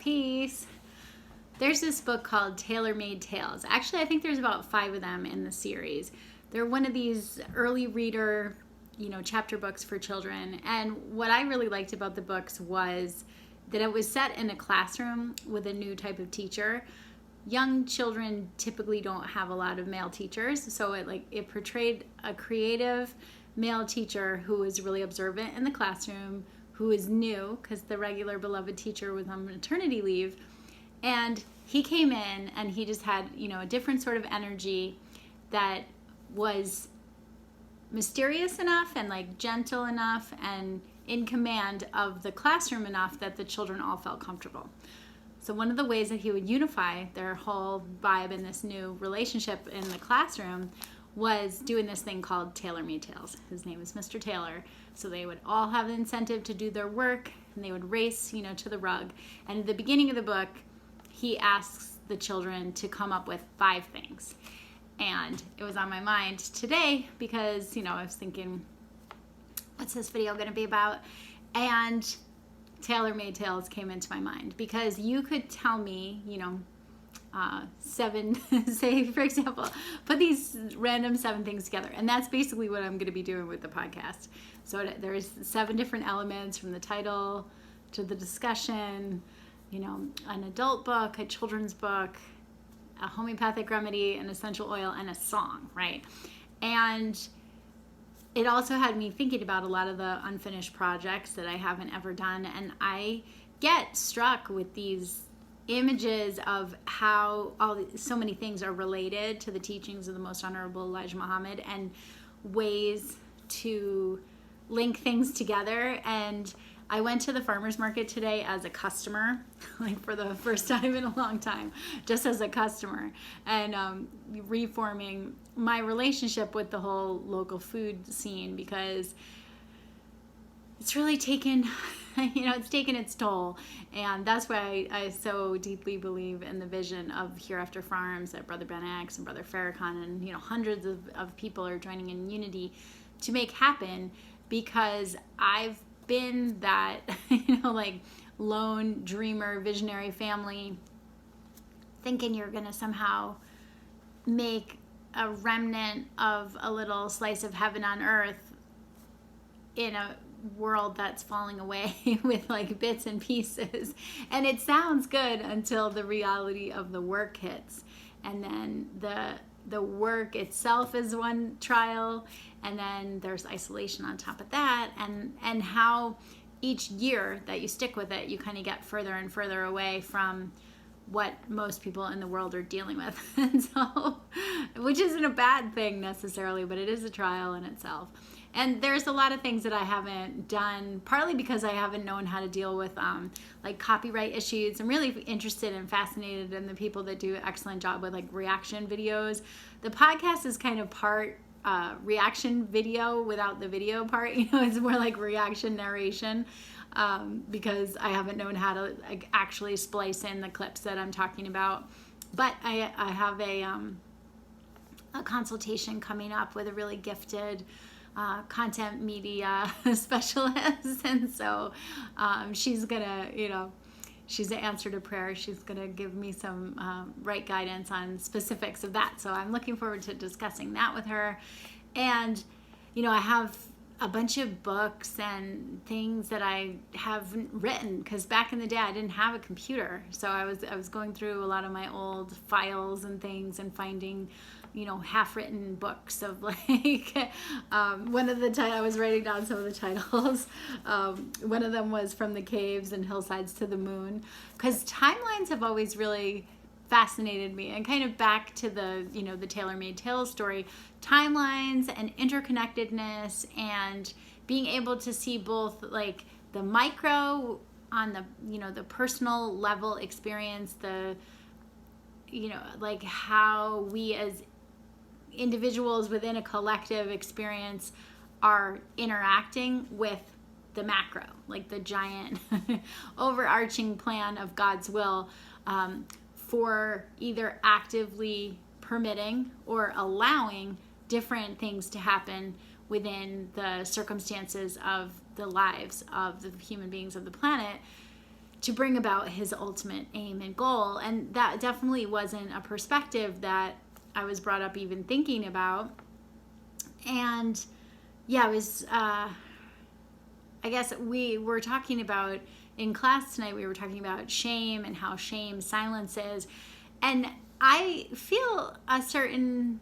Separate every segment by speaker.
Speaker 1: peace. There's this book called Tailor Tales. Actually, I think there's about 5 of them in the series. They're one of these early reader, chapter books for children. And what I really liked about the books was that it was set in a classroom with a new type of teacher. Young children typically don't have a lot of male teachers, so it portrayed a creative male teacher who was really observant in the classroom, who is new because the regular beloved teacher was on maternity leave. And he came in and he just had, a different sort of energy that was mysterious enough and gentle enough and in command of the classroom enough that the children all felt comfortable. So one of the ways that he would unify their whole vibe in this new relationship in the classroom was doing this thing called Tailor Tales. His name is Mr. Tailor. So they would all have an incentive to do their work and they would race, to the rug. And at the beginning of the book, he asks the children to come up with 5 things. And it was on my mind today because, I was thinking, what's this video going to be about? And Tailor Tales came into my mind because you could tell me, 7, say, for example, put these random 7 things together. And that's basically what I'm going to be doing with the podcast. So there's 7 different elements from the title to the discussion, an adult book, a children's book, a homeopathic remedy, an essential oil, and a song, right? And it also had me thinking about a lot of the unfinished projects that I haven't ever done. And I get struck with these images of how so many things are related to the teachings of the Most Honorable Elijah Muhammad and ways to link things together. And I went to the farmer's market today as a customer, for the first time in a long time, just as a customer, and reforming my relationship with the whole local food scene because it's really taken, it's taken its toll. And that's why I so deeply believe in the vision of Hereafter Farms that Brother Ben X and Brother Farrakhan and, hundreds of people are joining in unity to make happen, because I've been that, lone dreamer, visionary family, thinking you're going to somehow make a remnant of a little slice of heaven on earth in a world that's falling away with bits and pieces. And it sounds good until the reality of the work hits. And then the work itself is one trial, and then there's isolation on top of that, and how each year that you stick with it, you kind of get further and further away from what most people in the world are dealing with. And so, which isn't a bad thing necessarily, but it is a trial in itself. And there's a lot of things that I haven't done, partly because I haven't known how to deal with copyright issues. I'm really interested and fascinated in the people that do an excellent job with reaction videos. The podcast is kind of part reaction video without the video part. It's more like reaction narration, because I haven't known how to actually splice in the clips that I'm talking about. But I have a consultation coming up with a really gifted content media specialist, and so she's gonna, she's an answer to prayer. She's gonna give me some right guidance on specifics of that. So I'm looking forward to discussing that with her. And I have a bunch of books and things that I haven't written, because back in the day I didn't have a computer, so I was going through a lot of my old files and things and finding half-written books of one of the I was writing down some of the titles. One of them was From the Caves and Hillsides to the Moon, because timelines have always really fascinated me. And kind of back to the the tailor-made tales story, timelines and interconnectedness, and being able to see both the micro on the the personal level experience, the how we as individuals within a collective experience are interacting with the macro, the giant overarching plan of God's will, for either actively permitting or allowing different things to happen within the circumstances of the lives of the human beings of the planet, to bring about his ultimate aim and goal. And that definitely wasn't a perspective that I was brought up even thinking about. And yeah, it was, I guess we were talking about in class tonight, we were talking about shame and how shame silences. And I feel a certain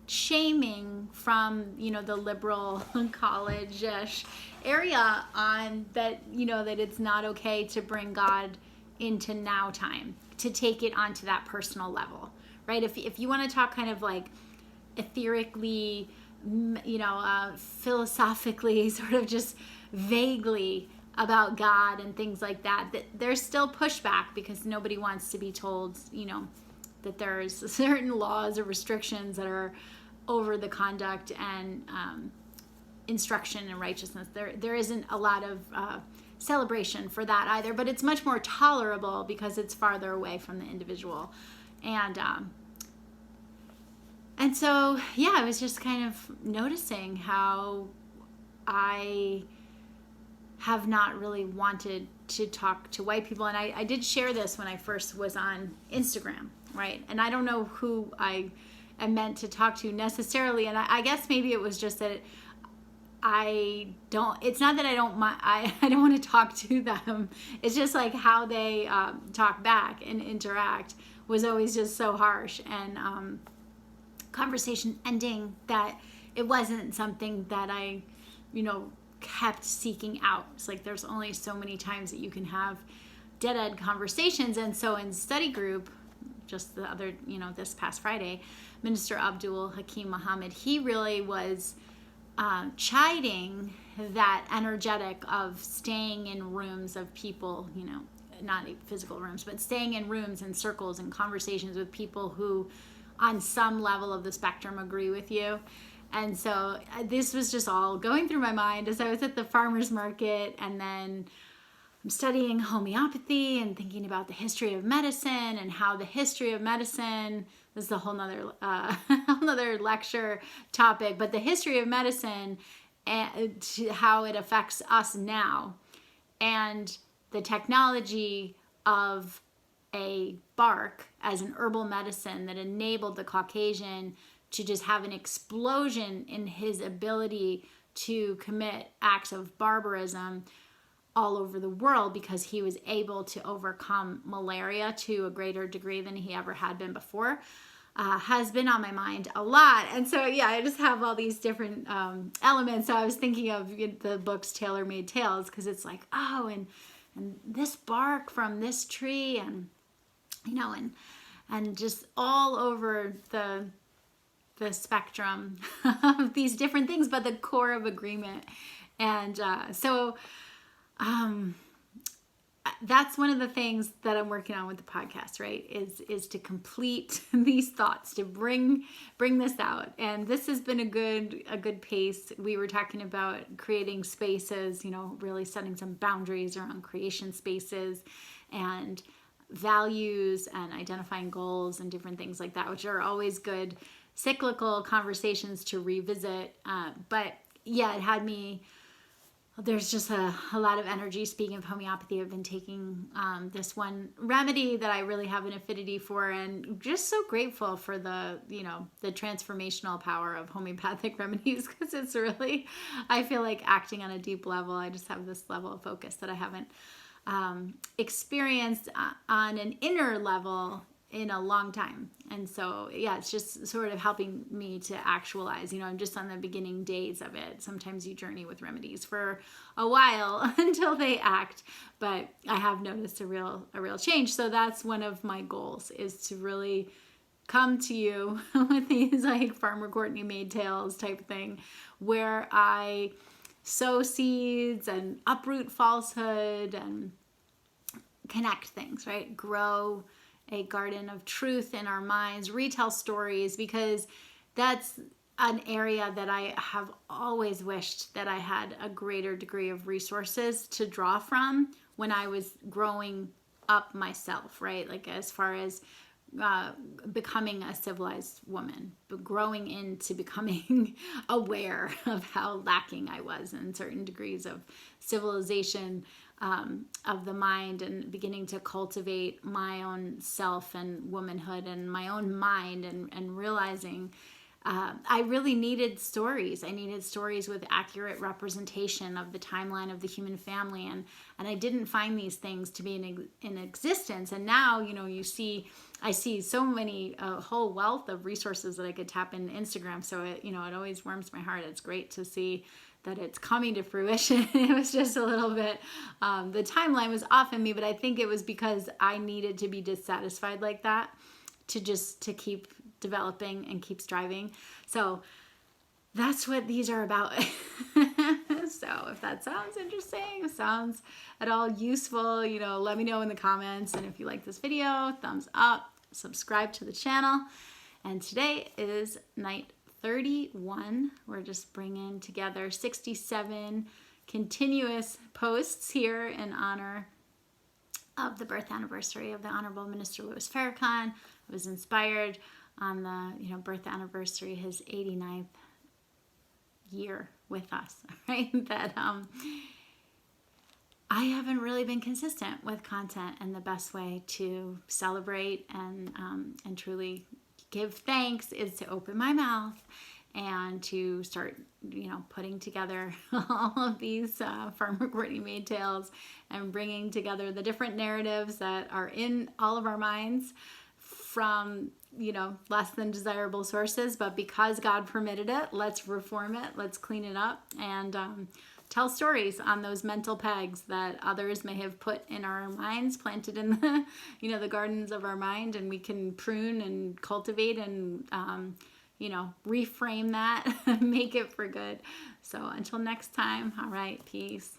Speaker 1: shaming from, the liberal college-ish area on that, that it's not okay to bring God into now time, to take it onto that personal level, right? If you want to talk kind of like etherically, philosophically, sort of just vaguely about God and things like that, there's still pushback because nobody wants to be told, that there's certain laws or restrictions that are over the conduct and instruction and righteousness. There isn't a lot of celebration for that either, but it's much more tolerable because it's farther away from the individual. And so, yeah, I was just kind of noticing how I have not really wanted to talk to white people. And I did share this when I first was on Instagram, right? And I don't know who I am meant to talk to necessarily. And I guess maybe it was just that it's not that I don't want to talk to them. It's just like how they talk back and interact was always just so harsh. And conversation ending that it wasn't something that I, kept seeking out. It's like there's only so many times that you can have dead-end conversations. And so in study group, just the other, this past Friday, Minister Abdul Hakim Muhammad, he really was chiding that energetic of staying in rooms of people, not physical rooms, but staying in rooms and circles and conversations with people who on some level of the spectrum agree with you. And so this was just all going through my mind as I was at the farmer's market, and then I'm studying homeopathy and thinking about the history of medicine and how the history of medicine, this is a whole nother lecture topic, but the history of medicine and how it affects us now, and the technology of a bark as an herbal medicine that enabled the Caucasian to just have an explosion in his ability to commit acts of barbarism all over the world because he was able to overcome malaria to a greater degree than he ever had been before, has been on my mind a lot. And so, yeah, I just have all these different elements. So I was thinking of the book's Tailor Made Tales, because it's like, oh, and this bark from this tree, and and just all over the spectrum of these different things, but the core of agreement. And so that's one of the things that I'm working on with the podcast, right? Is to complete these thoughts, to bring this out. And this has been a good pace. We were talking about creating spaces, really setting some boundaries around creation spaces and values and identifying goals and different things like that, which are always good cyclical conversations to revisit. But yeah, it had me, there's just a lot of energy. Speaking of homeopathy, I've been taking this one remedy that I really have an affinity for, and just so grateful for the transformational power of homeopathic remedies, because it's really, I feel like acting on a deep level. I just have this level of focus that I haven't experienced on an inner level in a long time. And so, yeah, it's just sort of helping me to actualize, I'm just on the beginning days of it. Sometimes you journey with remedies for a while until they act, but I have noticed a real change. So that's one of my goals, is to really come to you with these like Farmer Courtney Made Tales type thing, where I sow seeds and uproot falsehood and connect things, right? Grow a garden of truth in our minds, retell stories, because that's an area that I have always wished that I had a greater degree of resources to draw from when I was growing up myself, right? Like as far as becoming a civilized woman, but growing into becoming aware of how lacking I was in certain degrees of civilization. of the mind, and beginning to cultivate my own self and womanhood and my own mind, and realizing I really needed stories. I needed stories with accurate representation of the timeline of the human family, and I didn't find these things to be in existence. And now, I see so many, a whole wealth of resources that I could tap in Instagram. So it always warms my heart. It's great to see that it's coming to fruition. It was just a little bit, the timeline was off in me, but I think it was because I needed to be dissatisfied like that to keep developing and keep striving. So that's what these are about. So if that sounds interesting, sounds at all useful, let me know in the comments. And if you like this video, thumbs up, subscribe to the channel. And today is night 31. We're just bringing together 67 continuous posts here in honor of the birth anniversary of the Honorable Minister Louis Farrakhan. I was inspired on the birth anniversary, his 89th year with us, right? That I haven't really been consistent with content, and the best way to celebrate and truly give thanks is to open my mouth and to start putting together all of these farmer Courtney Made tales, and bringing together the different narratives that are in all of our minds from less than desirable sources, but because God permitted it, let's reform it, let's clean it up, and tell stories on those mental pegs that others may have put in our minds, planted in the the gardens of our mind, and we can prune and cultivate and reframe that, make it for good. So until next time, all right, peace.